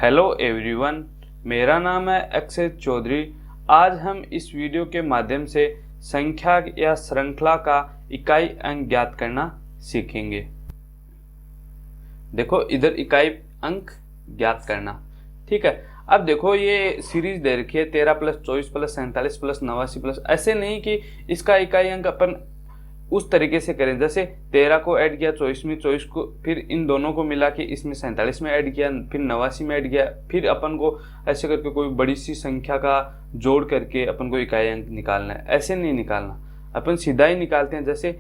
Hello everyone, मेरा नाम है अक्षय चौधरी। आज हम इस वीडियो के माध्यम से संख्या या श्रृंखला का इकाई अंक ज्ञात करना सीखेंगे। देखो इधर इकाई अंक ज्ञात करना, ठीक है। अब देखो ये सीरीज दे रखी है 13 + 24 + 47 + 89 प्लस, ऐसे नहीं कि इसका इकाई अंक अपन उस तरीके से करें जैसे 13 को ऐड किया 24 में, 24 को फिर इन दोनों को मिला के इसमें 47 में ऐड किया, फिर 89 में ऐड किया, फिर अपन को ऐसे करके कोई बड़ी सी संख्या का जोड़ करके अपन को इकाई अंक निकालना है। ऐसे नहीं निकालना, अपन सीधा ही निकालते हैं। जैसे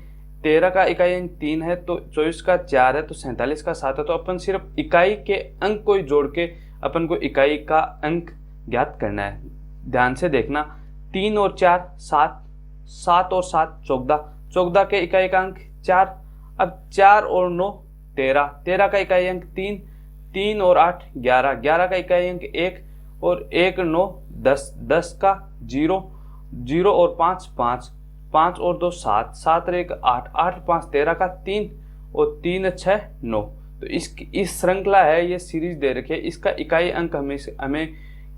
13 का इकाई अंक 3 है तो 24 का 4 है तो 47 का 7 है, तो अपन सिर्फ इकाई के अंक को ही जोड़ के अपन को इकाई का अंक ज्ञात करना है। ध्यान से देखना, 3 और 4 7, 7 और 7 14, 14 के इकाई का अंक 4। अब 4 और 9 13, 13 का इकाई अंक 3, 3 और 8 11, 11 का इकाई अंक 1 और 1 9 10, 10 का 0, 0 और 5 5, 5 और 2 7, 7 और 1 8, 8 5 13 का 3 और 3 6 9। तो इस श्रृंखला है, ये सीरीज दे रखी है, इसका इकाई अंक हमें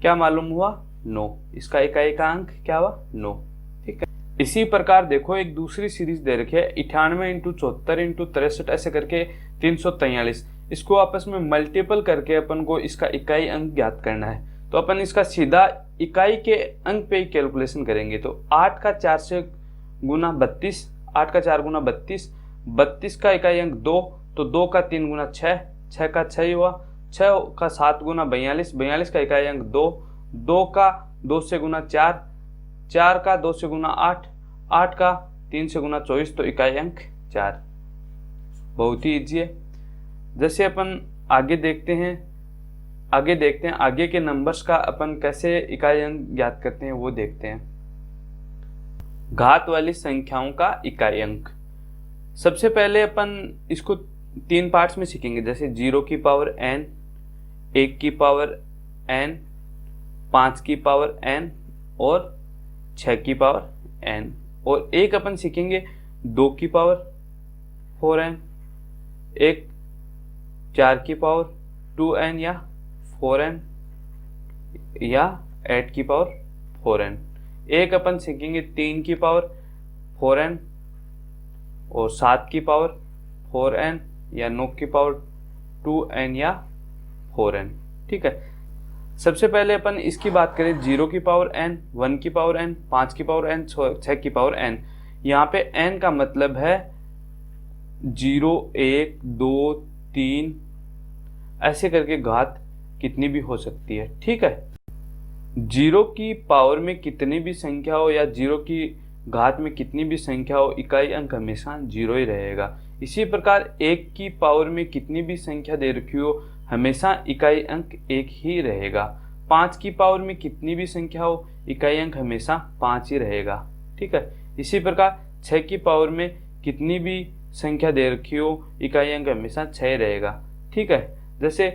क्या मालूम हुआ? 9। इसका इकाई का अंक क्या हुआ? 9, ठीक है। इसी प्रकार देखो एक दूसरी सीरीज दे रखी है 98 × 74 × 63 ऐसे करके 343। इसको आपस में मल्टीपल करके अपन को इसका इकाई अंक ज्ञात करना है। तो अपन इसका सीधा इकाई के अंक पे ही कैलकुलेशन करेंगे। तो 8 का 4 से गुना 32, 8 का 4 गुना 32, 32 का इकाई अंक 2, तो 2 का 3 गुना 6, 6 का 6 ही हुआ, 6 का 7 गुना 42, 42 का इकाई अंक 2, 2 का 2 से गुना 4, 4 का 2 से गुना 8, 8 का 3 से गुना 24, तो इकाई अंक 4। बहुत ही ईजी है। जैसे अपन आगे देखते हैं आगे के नंबर्स का अपन कैसे इकाई अंक ज्ञात करते हैं वो देखते हैं। घात वाली संख्याओं का इकाई अंक। सबसे पहले अपन इसको 3 पार्ट्स में सीखेंगे, जैसे 0 की पावर n, 1 की पावर n, 5 की पावर n और 6 की पावर n। और एक अपन सीखेंगे 2 की पावर 4n, एक 4 की पावर 2n या 4n या 8 की पावर 4n। एक अपन सीखेंगे 3 की पावर 4n और 7 की पावर 4n या 9 की पावर 2n या 4n, ठीक है। सबसे पहले अपन इसकी बात करें 0 की पावर n, 1 की पावर n, 5 की पावर n, 6 की पावर n। यहाँ पे n का मतलब है 0 1 2 3 ऐसे करके घात कितनी भी हो सकती है, ठीक है। 0 की पावर में कितनी भी संख्या हो या 0 की घात में कितनी भी संख्या हो, इकाई अंक हमेशा 0 ही रहेगा। इसी प्रकार 1 की पावर में कितनी भी संख्या दे रखी हो, हमेशा इकाई अंक 1 ही रहेगा। 5 की पावर में कितनी भी संख्या हो, इकाई अंक हमेशा 5 ही रहेगा, ठीक है। इसी प्रकार 6 की पावर में कितनी भी संख्या दे रखी हो, इकाई अंक हमेशा 6 रहेगा, ठीक है। जैसे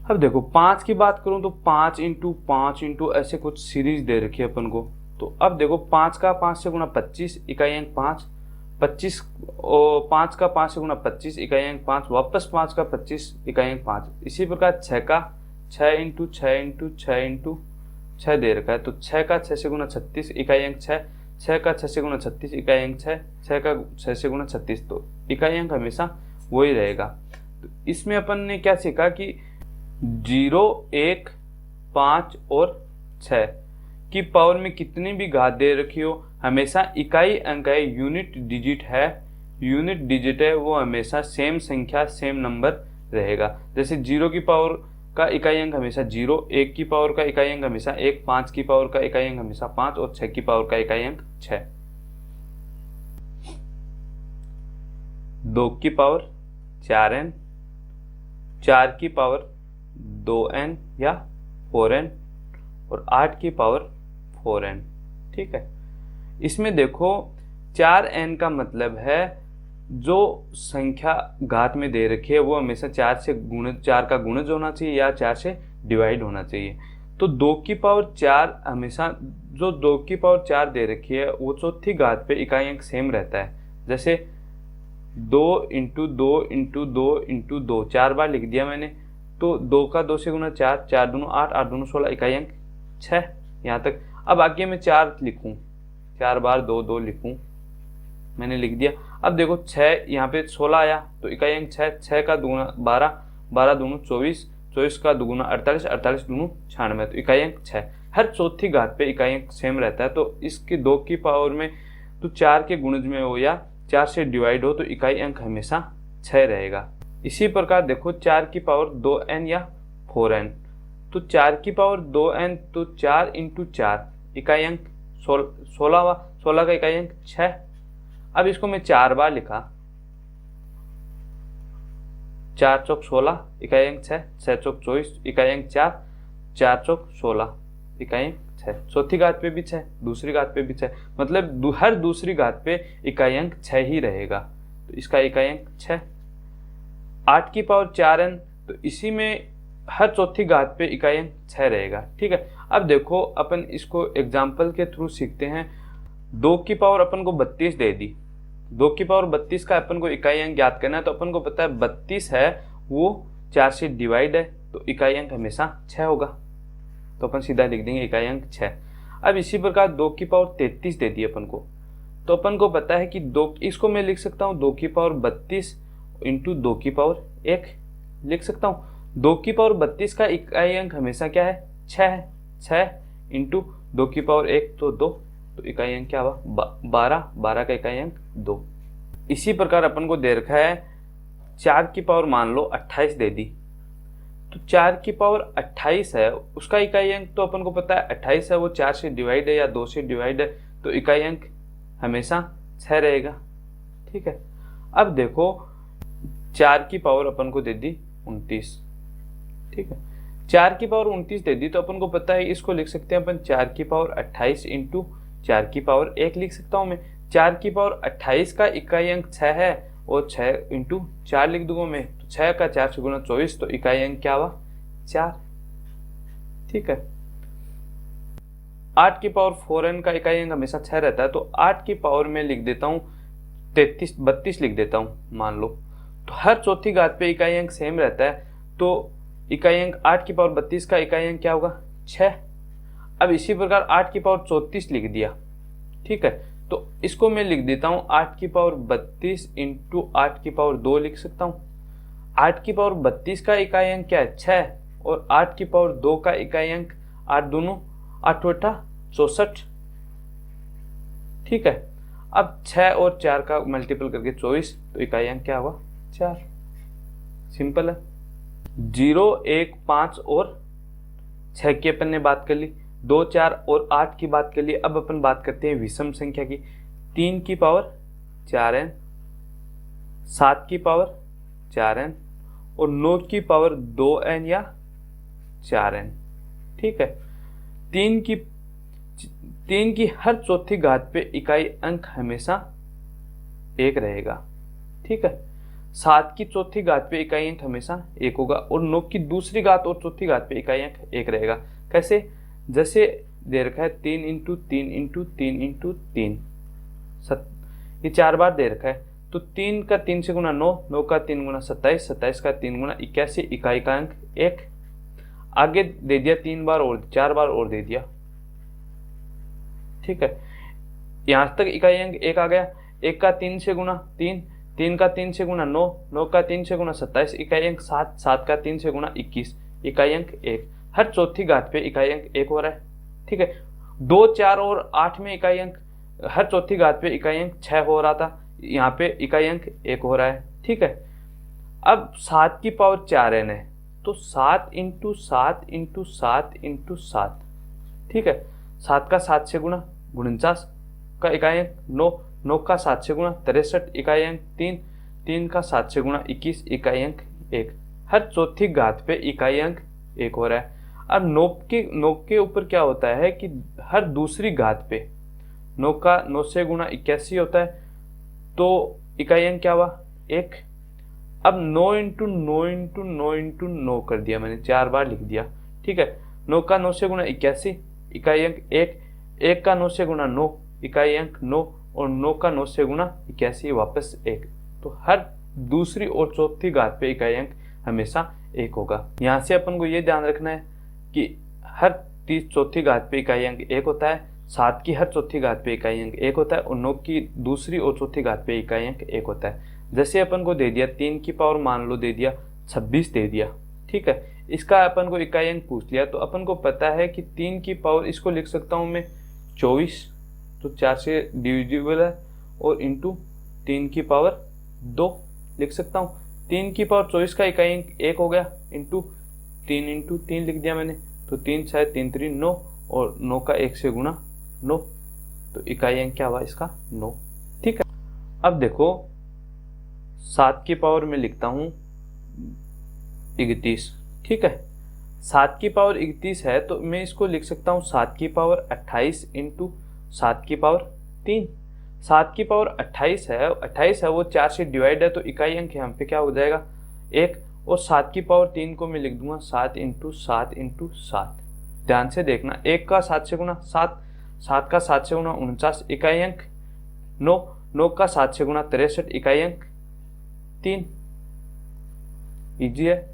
अब देखो 5 की बात करूं तो 5 × 5 × ऐसे कुछ सीरीज दे रखी है अपन को। तो अब देखो 5 का 5 से गुना 25, इकाई अंक 5, 25 और 5 का 5 से गुना 25, इकाई अंक 5, वापस 5 का 25, इकाई अंक 5। इसी प्रकार 6 का 6 × 6 × 6 × 6 दे रखा है, तो 6 का 6 से गुना 36, इकाई अंक 6, 6 का 6 से गुना 36, इकाई अंक 6, 6 का 6 से गुना 36, तो इकाई अंक हमेशा वही रहेगा। तो इसमें अपन ने क्या सीखा कि 0 1 5 और 6 की पावर में कितनी भी घात दे रखी हो, हमेशा इकाई अंक है, यूनिट डिजिट है, वो हमेशा सेम संख्या सेम नंबर रहेगा। जैसे 0 की पावर का इकाई अंक हमेशा 0, 1 की पावर का इकाई अंक हमेशा 1, 5 की पावर का इकाई अंक हमेशा 5 और 6 की पावर का इकाई अंक 6। 2 की पावर 4n, 4 की पावर 2n या 4n और 8 की पावर 4n, ठीक है। इसमें देखो 4n का मतलब है जो संख्या घात में दे रखी है वो हमेशा 4 का गुणज होना चाहिए या 4 से डिवाइड होना चाहिए। तो 2 की पावर 4 हमेशा जो 2 की पावर 4 दे रखी है वो चौथी घात पे इकाई अंक सेम रहता है। जैसे 2 × 2 × 2 × 2 4 बार लिख दिया मैंने, तो 2 का 2 से गुना 4, 4 दूनी 8, 8 दूनी 16, इकाई अंक 6 यहाँ तक। अब आगे मैं 4 लिखूं, 4 बार 2 2 लिखूं, मैंने लिख दिया। अब देखो 6 यहाँ पे 16 आया तो इकाई अंक 6, 6 का दुगुना 12, 12 दूनी 24, 24 का दुगुना 48, 48 दूनी 96, तो इकाई अंक 6। हर चौथी घात पे इकाई अंक सेम रहता है, तो इसकी 2 की पावर में तो 4 के गुणज में हो या 4 से डिवाइड हो तो इकाई अंक हमेशा 6 रहेगा। इसी प्रकार देखो 4 की पावर 2n या 4n, तो 4 की पावर 2n तो 4 इंटू 4 इकाई अंक 16, 16 का इकाई अंक 6। अब इसको मैं 4 बार लिखा, 4 चौक 16 इकाई अंक 6, 6 चौक 24 इकाई अंक 4, 4 चौक 16 इकाई अंक 6। चौथी घात पे भी 6, दूसरी घात पे भी 6, मतलब हर दूसरी घात पे इकाई अंक 6 ही रहेगा, तो इसका इकाई अंक 6। 8 की पावर 4n, तो इसी में हर चौथी घात पे इकाई अंक 6 रहेगा। ठीक है, अब देखो अपन इसको एग्जाम्पल के थ्रू सीखते हैं। 2 की पावर अपन को 32 दे दी, 2 की पावर 32 का अपन को इकाई अंक ज्ञात करना है, तो अपन को पता है 32 है वो 4 से डिवाइड है, तो इकाई अंक हमेशा 6 होगा, तो अपन सीधा लिख देंगे इकाई अंक 6। अब इसी प्रकार 2 की पावर 33 दे दी अपन को, तो अपन को पता है कि 2, इसको मैं लिख सकता हूँ 2 की पावर 32 इंटू 2 की पावर 1 लिख सकता हूँ। 2 की पावर 32 का इकाई अंक हमेशा क्या है, 6 है, 6 इंटू 2 की पावर 1 तो 2, तो इकाई अंक क्या हुआ 12, 12 का इकाई अंक 2। इसी प्रकार अपन को दे रखा है 4 की पावर मान लो 28 दे दी, तो 4 की पावर 28 है, उसका इकाई अंक तो अपन को पता है 28 है वो 4 से डिवाइड है या 2 से डिवाइड है, तो इकाई अंक हमेशा 6 रहेगा। ठीक है, अब देखो 4 की पावर अपन को दे दी 29। ठीक है, 4 की पावर 29 दे दी, तो अपन को पता है इसको लिख सकते हैं अपन 4 की पावर 28 इंटू 4 की पावर 1 लिख सकता हूं मैं। 4 की पावर 28 का इकाई अंक 6 है और 6 इंटू 4 लिख दूंगा मैं, तो 6 का 4 से गुना 24, तो इकाई अंक क्या हुआ 4। ठीक है, 8 की पावर 4n का इकाई अंक हमेशा 6 रहता है, तो 8 की पावर में लिख देता हूँ 32 लिख देता हूँ मान लो, तो हर चौथी घात पे इकाई अंक सेम रहता है, तो इकाई अंक 8 की पावर 32 का इकाई अंक क्या होगा 6। अब इसी प्रकार 8 की पावर 34 लिख दिया। ठीक है, तो इसको मैं लिख देता हूँ 8 की पावर 32 इंटू 8 की पावर 2 लिख सकता हूँ। 8 की पावर 32 का इकाई अंक क्या है 6, और 8 की पावर 2 का इकाई अंक 8 दूनों 8 बटा 64। ठीक है, अब 6 और 4 का मल्टीपल करके 24, तो इकाई अंक क्या हुआ 4। सिंपल है। 0, 1, 5 और 6 की अपन ने बात कर ली, 2, 4 और 8 की बात कर ली। अब अपन बात करते हैं विषम संख्या की। 3 की पावर 4n, 7 की पावर 4n और 9 की पावर 2n या 4n। ठीक है, 3 की हर चौथी घात पे इकाई अंक हमेशा 1 रहेगा। ठीक है, 7 की चौथी घात पे इकाई अंक हमेशा 1 होगा, और 9 की दूसरी घात और चौथी घात पे इकाई अंक 1 रहेगा। कैसे, जैसे दे रखा है 3 इंटू 3 इंटू 3 इंटू 3, ये 4 बार दे रखा है, तो 3 का 3 से गुना 9, 9 का 3 गुना 27, 27 का 3 गुना 81, इकाई का अंक 1। आगे दे दिया 3 बार और 4 बार और दे दिया। ठीक है, यहां तक इकाई अंक 1 आ गया। 1 का 3 से गुना 3, 3 का 3 से गुना 9, 9 का 3 से गुना 27, इकाई अंक 7, 7 का 3 से गुना 21, इकाई अंक 1। हर चौथी घात पे इकाई अंक 1 हो रहा है। ठीक है, 2, 4 और 8 में इकाई अंक हर चौथी घात पे इकाई अंक 6 हो रहा था, यहाँ पे इकाई अंक 1 हो रहा है। ठीक है, अब 7 की पावर 4n है, तो 7 इंटू 7 इंटू 7 इंटू 7। ठीक है, 7 का 7 से गुना 49 का इकाई अंक 9, 9 का 7 से गुना 63, इकाई अंक 3, 3 का 7 से गुना 21, इकाई अंक 1। हर चौथी घात पे इकाई अंक 1 हो रहा है। अब 9 के ऊपर क्या होता है कि हर दूसरी घात पे 9 का 9 से गुना 81 होता है, तो इकाई अंक क्या हुआ 1। अब 9 इंटू 9 इंटू 9 इंटू 9 कर दिया मैंने, 4 बार लिख दिया। ठीक है, 9 का 9 से गुना 81, इकाई अंक 1, 1 का 9 से गुना 9, इकाई अंक 9, और 9 का 9 से गुना 81 वापस 1। तो हर दूसरी और चौथी घात पे इकाई अंक हमेशा 1 होगा। यहाँ से अपन को ये ध्यान रखना है कि हर 30 चौथी घात पे इकाई अंक 1 होता है, 7 की हर चौथी घात पे इकाई अंक 1 होता है और 9 की दूसरी और चौथी घात पे इकाई अंक 1 होता है। जैसे अपन को दे दिया 3 की पावर मान लो दे दिया 26 दे दिया, ठीक है, इसका अपन को इकाई अंक पूछ लिया, तो अपन को पता है कि 3 की पावर इसको लिख सकता हूँ मैं 24, तो 4 से डिविजिबल है, और इंटू 3 की पावर 2 लिख सकता हूँ। 3 की पावर 24 का इकाई अंक 1 हो गया, इंटू 3 लिख दिया मैंने, तो 3 6 3 3 9, और 9 का 1 से गुणा 9, तो इकाई अंक क्या हुआ इसका 9, ठीक है। अब देखो 7 की पावर में लिखता हूँ 31, ठीक है, 7 की पावर 31 है तो मैं इसको लिख सकता हूँ 7 की पावर 28 इंटू 7 की पावर 3। 7 की पावर 28 है वो 4 से डिवाइड है, तो इकाई अंक यहाँ पे क्या हो जाएगा 1, और 7 की पावर 3 को मैं लिख दूंगा 7 इंटू 7 इंटू 7। ध्यान से देखना, 1 का 7 से गुना 7, 7 का 7 से गुना 49, इकाई अंक 9, 9 का 7 से गुना 63, इकाई अंक 3। इजी है।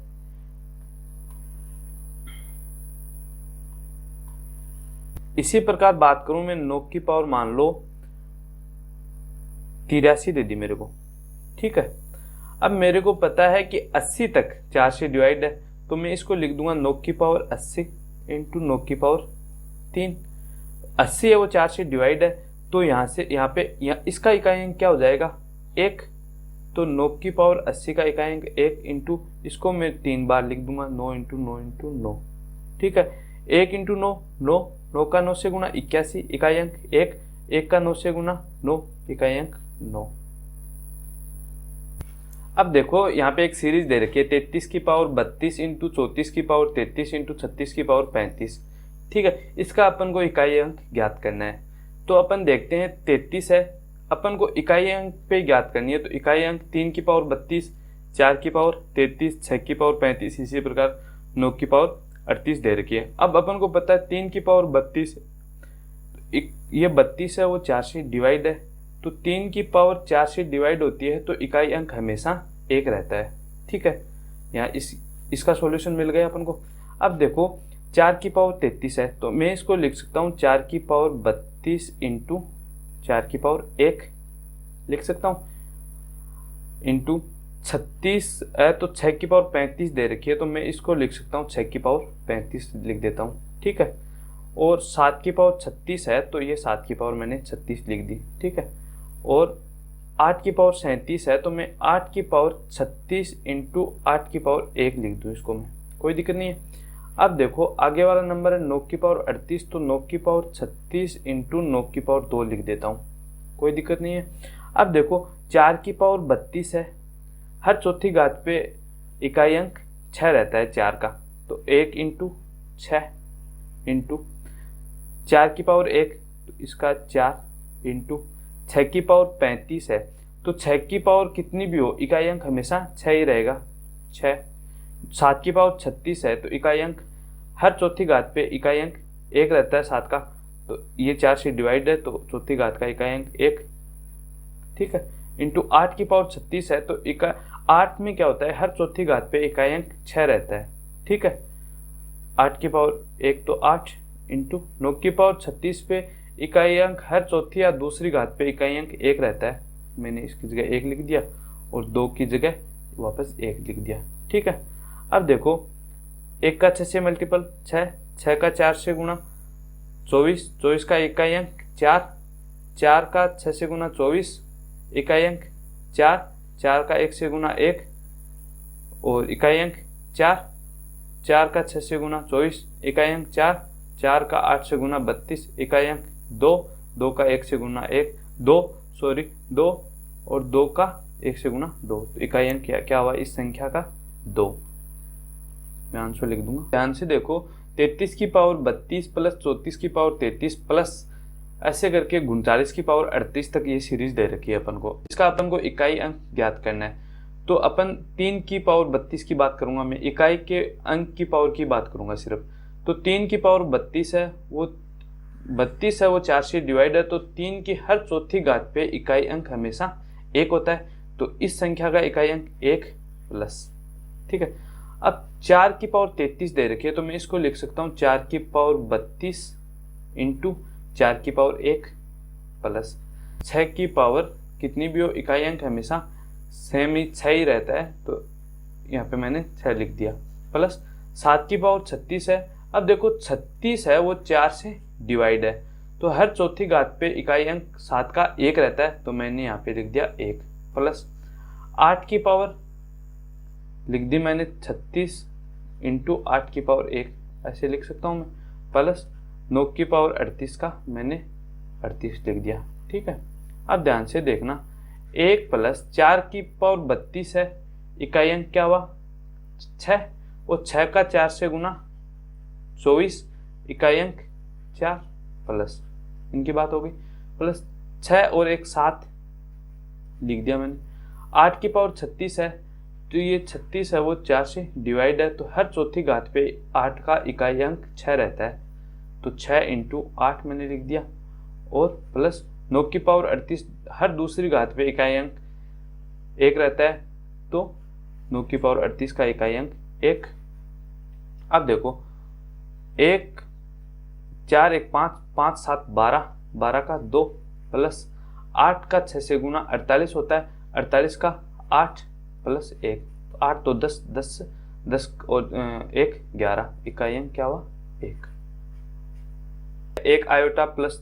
इसी प्रकार बात करूं मैं 9 की पावर मान लो 83 दे दी मेरे को, ठीक है। अब मेरे को पता है कि 80 तक 4 से डिवाइड है, तो मैं इसको लिख दूंगा 9 की पावर 80 इंटू 9 की पावर 3। 80 है वो 4 से डिवाइड है, तो यहाँ से यहाँ पे इसका इकाई अंक क्या हो जाएगा 1, तो 9 की पावर 80 का इकाई अंक 1 इंटू इसको मैं 3 बार लिख दूंगा 9 इंटू 9 इंटू 9, ठीक है। 1 इंटू 9 9, 9 का 9 से गुना 81, इकाई अंक 1, 1 का 9 से गुना 9, इकाई अंक 9। अब देखो यहाँ पे एक सीरीज दे रखी है 33 की पावर 32 इंटू 34 की पावर 33 इंटू 36 की पावर 35, ठीक है। इसका अपन को इकाई अंक ज्ञात करना है, तो अपन देखते हैं 33 है, अपन को इकाई अंक पे ज्ञात करनी है, तो इकाई अंक 3 की पावर 32, 4 की पावर 33, 6 की पावर 35, इसी प्रकार 9 की पावर 38 दे रखी है। अब अपन को पता है 3 की पावर 32, ये 32 है वो 4 से डिवाइड है, तो 3 की पावर 4 से डिवाइड होती है तो इकाई अंक हमेशा 1 रहता है, ठीक है। यहाँ इसका सॉल्यूशन मिल गया अपन को। अब देखो 4 की पावर 33 है, तो मैं इसको लिख सकता हूँ 4 की पावर 32 इंटू 4 की पावर 1 लिख सकता हूँ, इंटू 36 है तो 6 की पावर 35 दे रखी है, तो मैं इसको लिख सकता हूँ 6 की पावर 35 लिख देता हूँ, ठीक है। और 7 की पावर 36 है, तो ये 7 की पावर मैंने 36 लिख दी, ठीक है। और 8 की पावर 37 है, तो मैं 8 की पावर 36 इंटू 8 की पावर 1 लिख दूँ इसको मैं, कोई दिक्कत नहीं है। अब देखो आगे वाला नंबर है 9 की पावर 38, तो 9 की पावर 36 इंटू 9 की पावर 2 लिख देता हूँ, कोई दिक्कत नहीं है। अब देखो 4 की पावर 32 है, हर चौथी घात पे इकाई अंक 6 रहता है 4 का, तो 1 इंटू 6 इंटू 4 की पावर 1, तो इसका 4 इंटू 6 की पावर 35 है, तो 6 की पावर कितनी भी हो इकाई अंक हमेशा 6 ही रहेगा 6। 7 की पावर 36 है, तो इकाई अंक हर चौथी घात पे इकाई अंक 1 रहता है 7 का, तो ये 4 से डिवाइड है तो चौथी घात का इकाई अंक 1, ठीक है। इंटू 8 की पावर 36 है, तो 8 में क्या होता है हर चौथी घात पे इकाई अंक 6 रहता है, ठीक है। 8 की पावर 1 तो 8 इंटू 9 की पावर 36 पे इकाई अंक हर चौथी या दूसरी घात पे इकाई अंक 1 रहता है, मैंने इसकी जगह 1 लिख दिया और 2 की जगह वापस 1 लिख दिया, ठीक है। अब देखो 1 का 6 से मल्टीपल 6, 6 का 4 से गुणा 24, 24 का इकाई अंक 4, 4 का 6 से गुणा 24, इकाई अंक 4, 4 का 1 से गुणा 1 और इकाई अंक 4, 4 का 6 से गुणा 24, इकाई अंक 4, 4 का 8 से गुणा 32, इकाई अंक 2, 2 का 1 से गुणा 2 और 2 का 1 से गुणा 2, तो इकाई अंक क्या हुआ इस संख्या का 2। मैं आंसर लिख दूंगा, ध्यान से देखो 33 की पावर 32 प्लस 34 की पावर 33 प्लस ऐसे करके 39 की पावर 38 तक ये सीरीज दे रखी है अपन को। इसका अपन को इकाई अंक ज्ञात करना है, तो अपन 3 की पावर 32 की बात करूंगा, मैं इकाई के अंक की पावर की बात करूंगा सिर्फ। तो 3 की पावर 32 है, वो 4 से डिवाइड है, तो 3 की हर चौथी घात पे इकाई अंक हमेशा 1 होता है, तो इस संख्या का इकाई अंक 1 प्लस ठीक है। अब 4 की पावर 33 दे रखी है, तो मैं इसको लिख सकता हूँ 4 की पावर 32 इंटू 4 की पावर 1 प्लस 6 की पावर कितनी भी हो, इकाई अंक हमेशा सेम ही 6 ही रहता है, तो यहाँ पे मैंने 6 लिख दिया, प्लस 7 की पावर 36 है। अब देखो 36 है वो 4 से डिवाइड है, तो हर चौथी घात पे इकाई अंक 7 का 1 रहता है, तो मैंने यहाँ पे लिख दिया 1, प्लस 8 की पावर लिख दी मैंने 36 इंटू 8 की पावर 1, ऐसे लिख सकता हूँ मैं, प्लस 9 की पावर 38 का मैंने 38 लिख दिया। ठीक है, अब ध्यान से देखना, 1 प्लस 4 की पावर 32 है, इकाई अंक क्या हुआ 6, और 6 का 4 से गुना 24, इकाई अंक 4, प्लस इनकी बात हो गई, प्लस 6 और 1 7 लिख दिया मैंने। 8 की पावर 36 है, तो ये 36 है वो 4 से डिवाइड है, तो हर चौथी घात पे 8 का इकाई अंक 6 रहता है, तो 6 इंटू 8 मैंने लिख दिया, और प्लस 9 की पावर 38, हर दूसरी घात पे इकाई अंक 1 रहता है, तो 9 की पावर 38 का इकाई अंक 1। अब देखो 1 4 1 5 5 7 12, 12 का 2 प्लस 8 का 6 से गुना 48 होता है, 48 का 8 प्लस 1, 8 तो 10 10 10 और 1 11, इकाई अंक क्या हुआ 1। 1 iota plus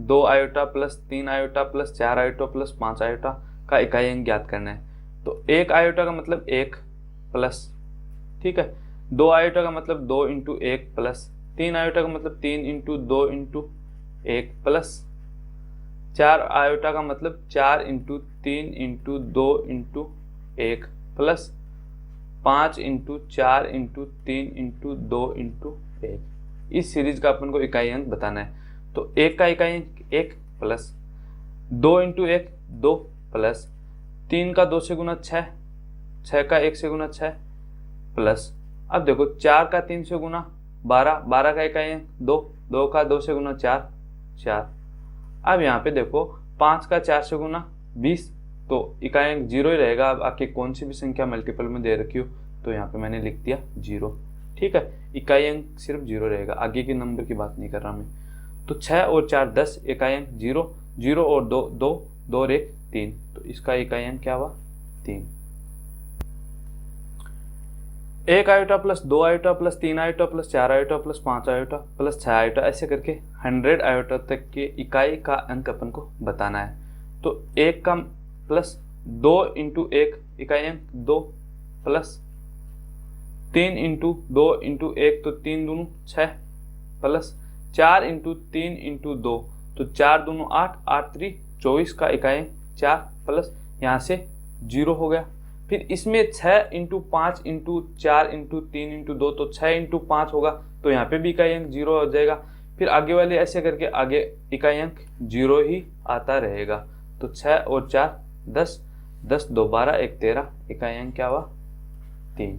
2 iota plus 3 iota plus 4 iota plus 5 iota का इकाई अंक ज्ञात करना है, तो 1 आयोटा का मतलब 1 प्लस, ठीक है, 2 आयोटा का मतलब 2 इंटू 1 प्लस, 3 आयोटा का मतलब 3 इंटू 2 इंटू 1 प्लस, 4 आयोटा का मतलब 4 into 3 into 2 into 1 plus 5 into 4 into 3 into 2 into 1। इस सीरीज का अपन को इकाई अंक बताना है, तो 1 का इकाई अंक 1 प्लस 2 इंटू 1 2 प्लस 3 का 2 से गुना 6, 6 का 1 से गुना 6 प्लस, अब देखो 4 का 3 से गुना 12, 12 का इकाई अंक 2, 2 का 2 से गुना 4 4। अब यहाँ पे देखो 5 का 4 से गुना 20, तो इकाई अंक 0 ही रहेगा। अब आके कौन सी भी संख्या मल्टीपल में दे रखी हो, तो यहाँ पे मैंने लिख दिया 0। ठीक है, इकाई अंक सिर्फ 0 रहेगा, आगे के नंबर की बात नहीं कर रहा मैं। तो 6 और 4 10, इकाई अंक 0, 0 और 2 2, 2 और 1 3, तो इसका इकाई अंक क्या हुआ 3। 1 iota plus 2 iota plus 3 iota plus 4 iota plus 5 iota plus 6 iota, ऐसे करके 100 आयोटा तक के इकाई का अंक अपन को बताना है। तो 1 का प्लस 2 इंटू 1 इकाई अंक 2 प्लस 3 इंटू 2 इंटू 1, तो 3 दूनों 6 प्लस 4 इंटू 3 इंटू 2, तो 4 दूनों 8, 8 3 24 का इकाई अंक 4 प्लस यहाँ से 0 हो गया। फिर इसमें 6 इंटू 5 इंटू 4 इंटू 3 इंटू 2, तो 6 इंटू 5 होगा, तो यहाँ पे भी इकाई अंक 0 हो जाएगा। फिर आगे वाले ऐसे करके आगे इकाई अंक 0 ही आता रहेगा। तो 6 और 4 10, 10 2 12 1 13, इकाई अंक क्या हुआ 3।